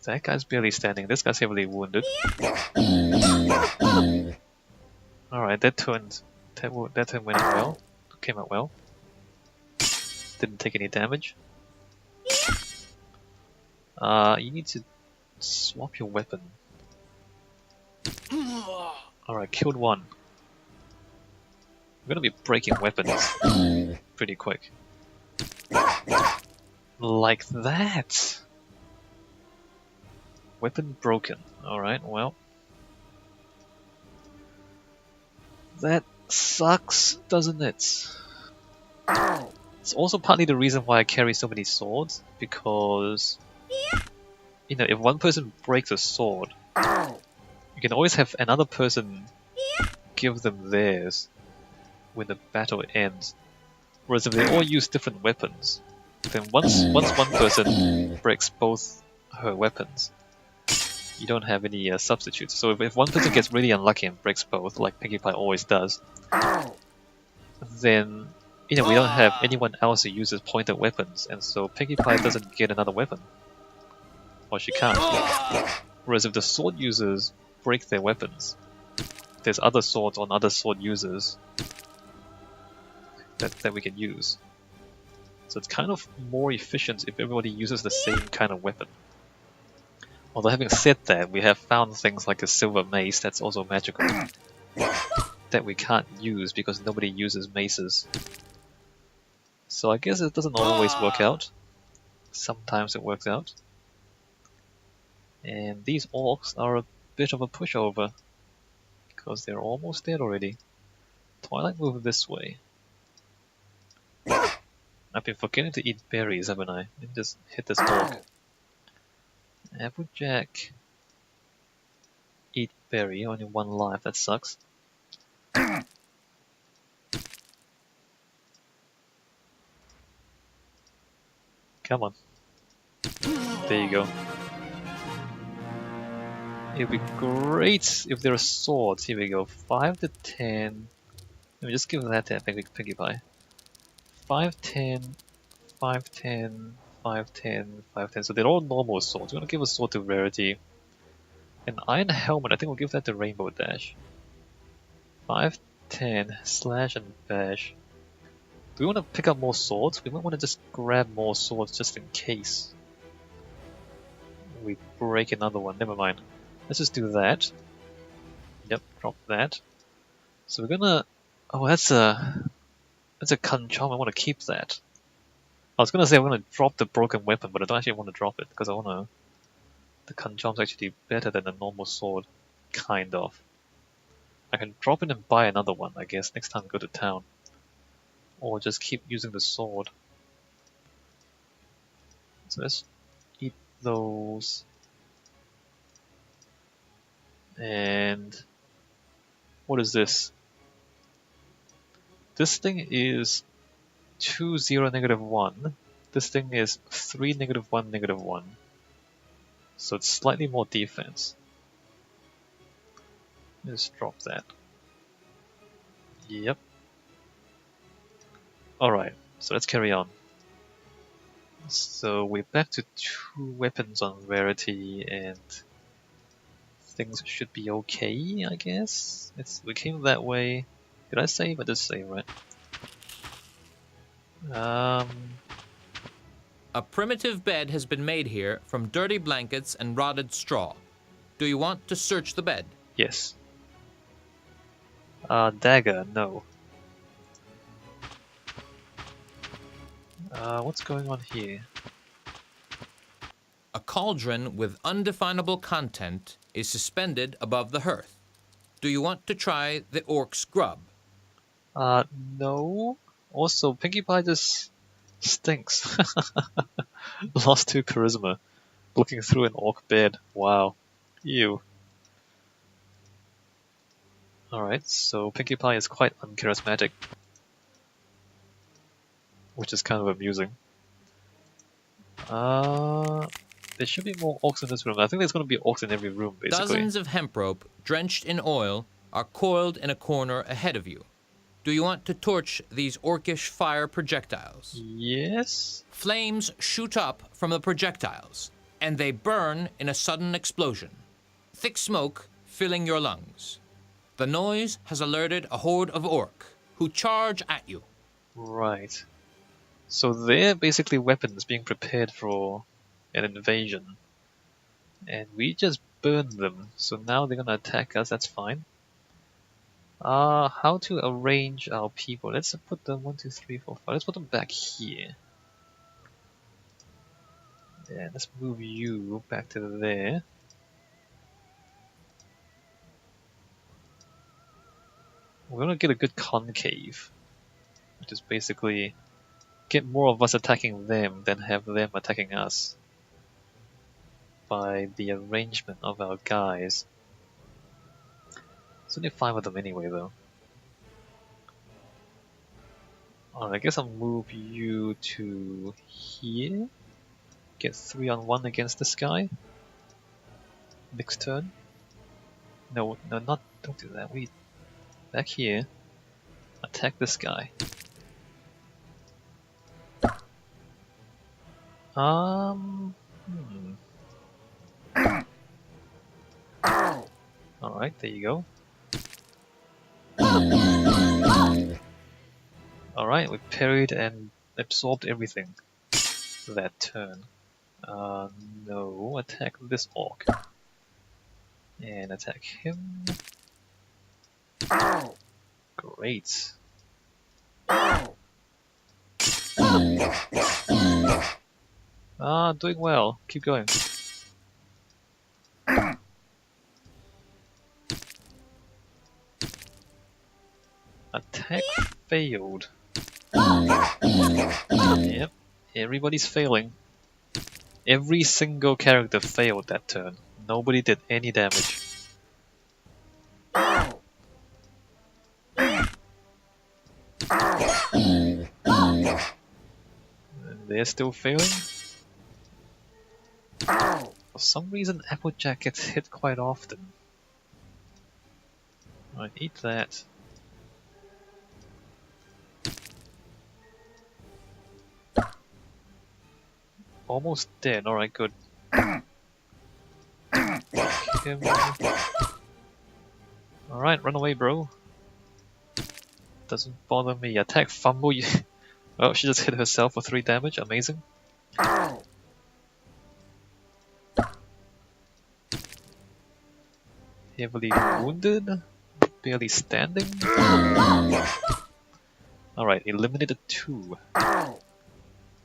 That guy's barely standing. This guy's heavily wounded. Alright, that turn went out well. Came out well. Didn't take any damage. You need to swap your weapon. Alright, killed one. We're gonna be breaking weapons pretty quick. Like that! Weapon broken. Alright, well. That sucks, doesn't it? It's also partly the reason why I carry so many swords, because you know, if one person breaks a sword, you can always have another person give them theirs when the battle ends. Whereas if they all use different weapons, then once one person breaks both her weapons, you don't have any substitutes. So if one person gets really unlucky and breaks both, like Pinkie Pie always does, then you know we don't have anyone else who uses pointed weapons, and so Pinkie Pie doesn't get another weapon. Or she can't. Whereas if the sword users break their weapons, there's other swords on other sword users that we can use. So it's kind of more efficient if everybody uses the same kind of weapon. Although having said that, we have found things like a silver mace that's also magical that we can't use because nobody uses maces. So I guess it doesn't always work out. Sometimes it works out. And these orcs are a bit of a pushover because they're almost dead already. Twilight, move this way. I've been forgetting to eat berries, haven't I? Let me just hit this orc. Applejack. Eat berry, only one life, that sucks. Come on. There you go. It'd be great if there are swords. Here we go. 5 to 10. Let me just give that to Pinkie Pie. 5, 10, 5, 10, 5, 10, 5, 10. So they're all normal swords. We're gonna give a sword to Rarity. An iron helmet, I think we'll give that to Rainbow Dash. 5, 10, slash and bash. Do we want to pick up more swords? We might want to just grab more swords just in case we break another one. Never mind. Let's just do that. Yep, drop that. So we're gonna... Oh, that's a Kanchom. I want to keep that. I was gonna say I'm gonna drop the broken weapon, but I don't actually want to drop it because I wanna... The Kanchom's actually better than a normal sword. Kind of. I can drop it and buy another one, I guess, next time I go to town. Or just keep using the sword. So let's eat those. And what is this? This thing is 2, 0, -1. This thing is 3, -1, -1. So it's slightly more defense. Let's drop that. Yep. Alright, so let's carry on. So we're back to 2 weapons on Rarity, and things should be okay, I guess. We came that way. Did I save? I did save, right? A primitive bed has been made here from dirty blankets and rotted straw. Do you want to search the bed? Yes. Dagger, no. What's going on here? A cauldron with undefinable content is suspended above the hearth. Do you want to try the orc's grub? No. Also, Pinkie Pie just stinks. Lost 2 charisma. Looking through an orc bed. Wow. Ew. Alright, so Pinkie Pie is quite uncharismatic. Which is kind of amusing. There should be more orcs in this room. I think there's going to be orcs in every room, basically. Dozens of hemp rope, drenched in oil, are coiled in a corner ahead of you. Do you want to torch these orcish fire projectiles? Yes? Flames shoot up from the projectiles, and they burn in a sudden explosion. Thick smoke filling your lungs. The noise has alerted a horde of orc, who charge at you. Right. So they're basically weapons being prepared for an invasion. And we just burned them, so now they're gonna attack us, that's fine. How to arrange our people? Let's put them 1, 2, 3, 4, 5. Let's put them back here. Yeah, let's move you back to there. We're gonna get a good concave, which is basically get more of us attacking them than have them attacking us by the arrangement of our guys. There's only 5 of them anyway, though. Alright, I guess I'll move you to here. Get 3 on 1 against this guy. Next turn. No, don't do that. We back here. Attack this guy. Alright, there you go. Alright, we parried and absorbed everything that turn. No, attack this orc. And attack him. Great. Doing well. Keep going. Attack failed. Yep, everybody's failing. Every single character failed that turn. Nobody did any damage. And they're still failing? For some reason, Applejack gets hit quite often. Alright, eat that. Almost dead, alright, good. Alright, run away, bro. Doesn't bother me. Attack fumble. Oh, she just hit herself for 3 damage, amazing. Heavily wounded, barely standing. Alright, eliminated 2.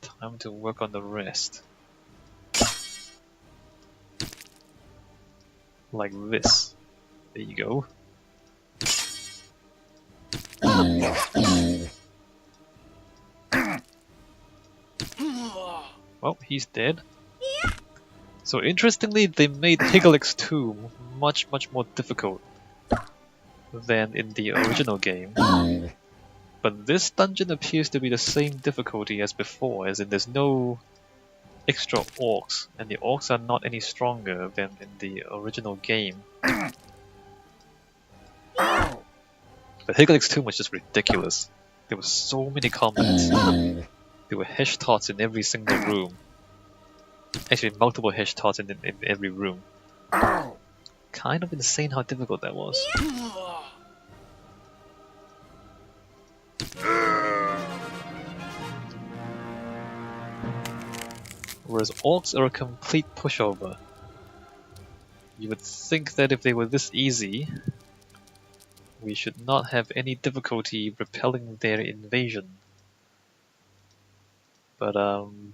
Time to work on the rest. Like this. There you go. Well, he's dead. So interestingly, they made Higalix 2 much more difficult than in the original game. But this dungeon appears to be the same difficulty as before, as in there's no extra orcs, and the orcs are not any stronger than in the original game. But Higalix 2 was just ridiculous. There were so many combats. There were hesh tots in every single room. Actually, multiple hesh tots in every room. Kind of insane how difficult that was. Whereas orcs are a complete pushover. You would think that if they were this easy, we should not have any difficulty repelling their invasion. But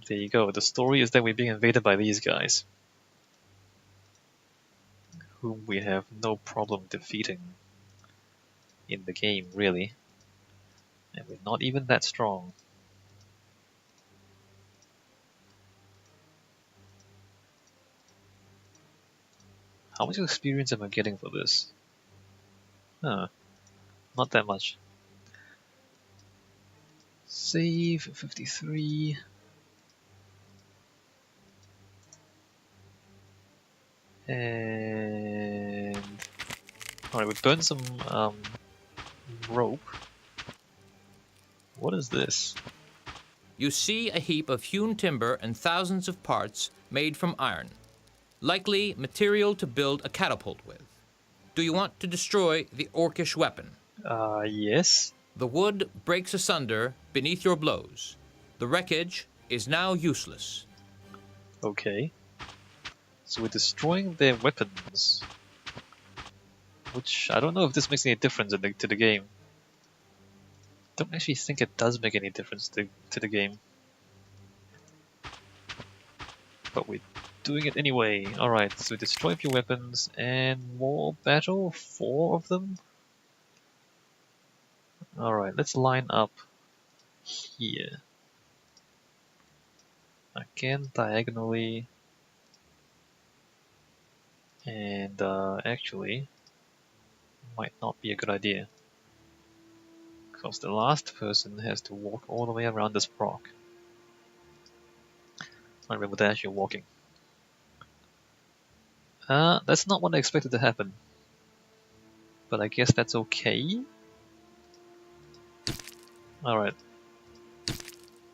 there you go. The story is that we're being invaded by these guys, whom we have no problem defeating in the game, really. And we're not even that strong. How much experience am I getting for this? Huh. Not that much. Save 53. And alright, we burned some rope. What is this? You see a heap of hewn timber and thousands of parts made from iron, likely material to build a catapult with. Do you want to destroy the orcish weapon? Yes. The wood breaks asunder beneath your blows. The wreckage is now useless. Okay. So we're destroying their weapons. Which, I don't know if this makes any difference to the game. Don't actually think it does make any difference to the game. But we're doing it anyway. Alright, so destroy a few weapons and more battle? 4 of them? Alright, let's line up here. Again, diagonally. And actually, might not be a good idea. Because the last person has to walk all the way around this rock. I remember they're actually walking. That's not what I expected to happen. But I guess that's okay. Alright.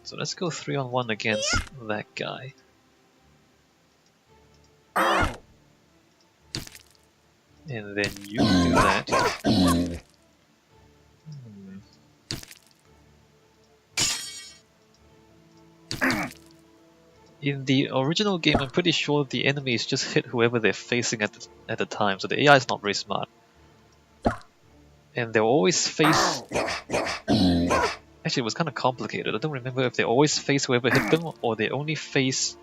So let's go 3-on-1 against that guy. And then you do that. In the original game, I'm pretty sure the enemies just hit whoever they're facing at the time, so the AI is not very smart. And they'll always face... Actually, it was kind of complicated. I don't remember if they always face whoever hit them, or they only face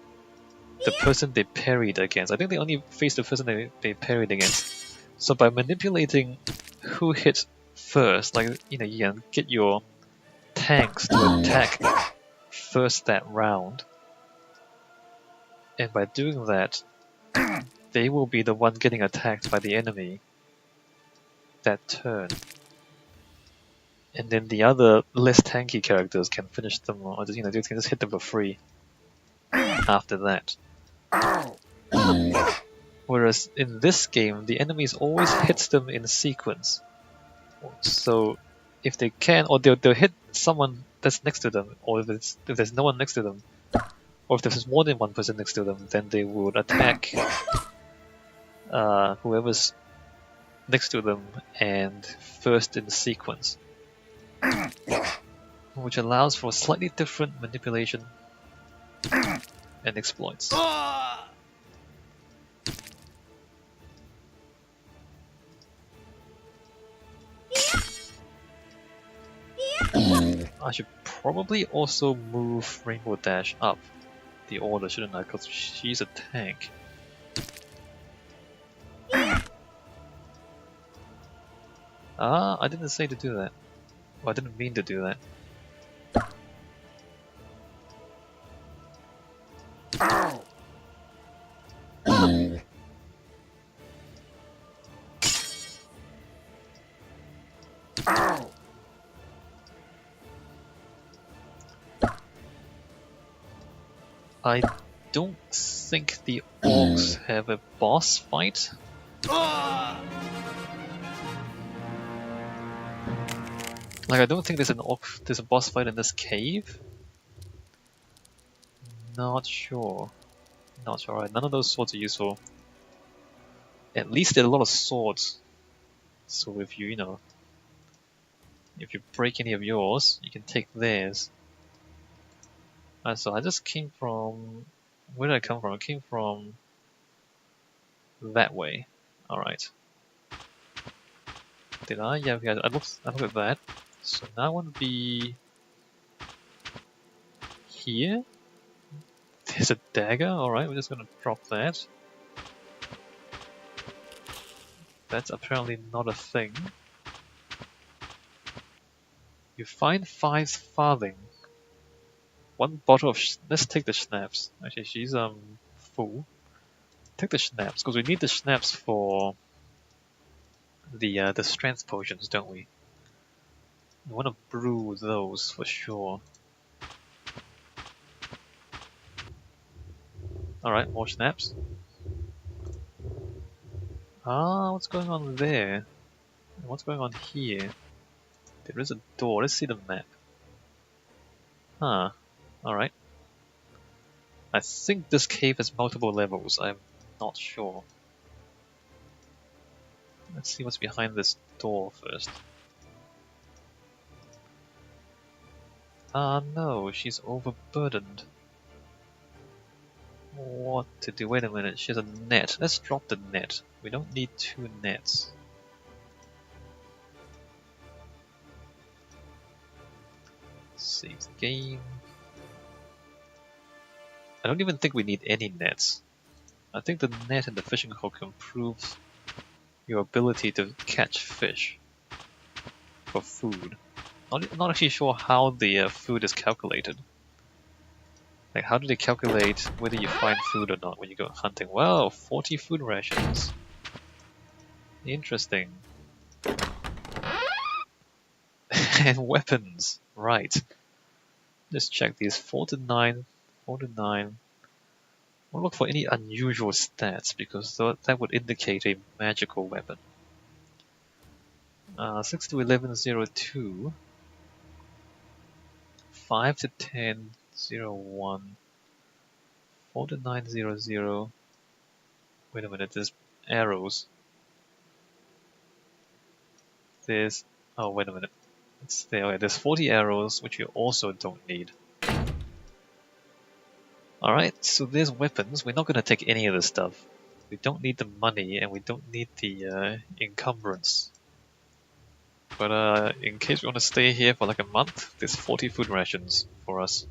the person they parried against. I think they only face the person they parried against. So by manipulating who hit first, like, you know, you can get your tanks to attack first that round. And by doing that, they will be the one getting attacked by the enemy that turn. And then the other less tanky characters can finish them, or just, you know, they can just hit them for free after that. Whereas in this game, the enemies always hits them in sequence. So if they can, or they'll hit someone that's next to them, or if there's no one next to them, or if there's more than one person next to them, then they would attack whoever's next to them and first in sequence. Which allows for slightly different manipulation and exploits. I should probably also move Rainbow Dash up the order, shouldn't I? Because she's a tank. I didn't say to do that. Well, I didn't mean to do that. I don't think the orcs have a boss fight. Like, I don't think there's a boss fight in this cave. Not sure. Not sure. Right, none of those swords are useful. At least there are a lot of swords. So if you know, if you break any of yours, you can take theirs. So I just came from... Where did I come from? I came from... that way. Alright. Did I? Yeah, I looked at that. So now I want to be... here? There's a dagger? Alright, we're just gonna drop that. That's apparently not a thing. You find 5 farthing. 1 bottle of let's take the schnapps. Actually, she's full. Take the schnapps because we need the schnapps for the strength potions, don't we? We want to brew those for sure. All right, more schnapps. What's going on there? What's going on here? There is a door. Let's see the map. Huh. Alright. I think this cave has multiple levels. I'm not sure. Let's see what's behind this door first. Ah no, she's overburdened. What to do? Wait a minute, she has a net. Let's drop the net. We don't need 2 nets. Save the game. I don't even think we need any nets. I think the net and the fishing hook improves your ability to catch fish for food. Not actually sure how the food is calculated. Like, how do they calculate whether you find food or not when you go hunting? Wow, 40 food rations. Interesting. And weapons, right. Let's check these. 4 to 9, 4 to 9. We'll look for any unusual stats because that would indicate a magical weapon. 6 to 11, 0, 2. 5 to 10, 0, 1. 4 to 9, 0, 0. Wait a minute, there's arrows. There's... oh, wait a minute. It's there. Okay, there's 40 arrows, which you also don't need. Alright, so there's weapons. We're not going to take any of this stuff. We don't need the money, and we don't need the encumbrance. But in case we want to stay here for like a month, there's 40 food rations for us.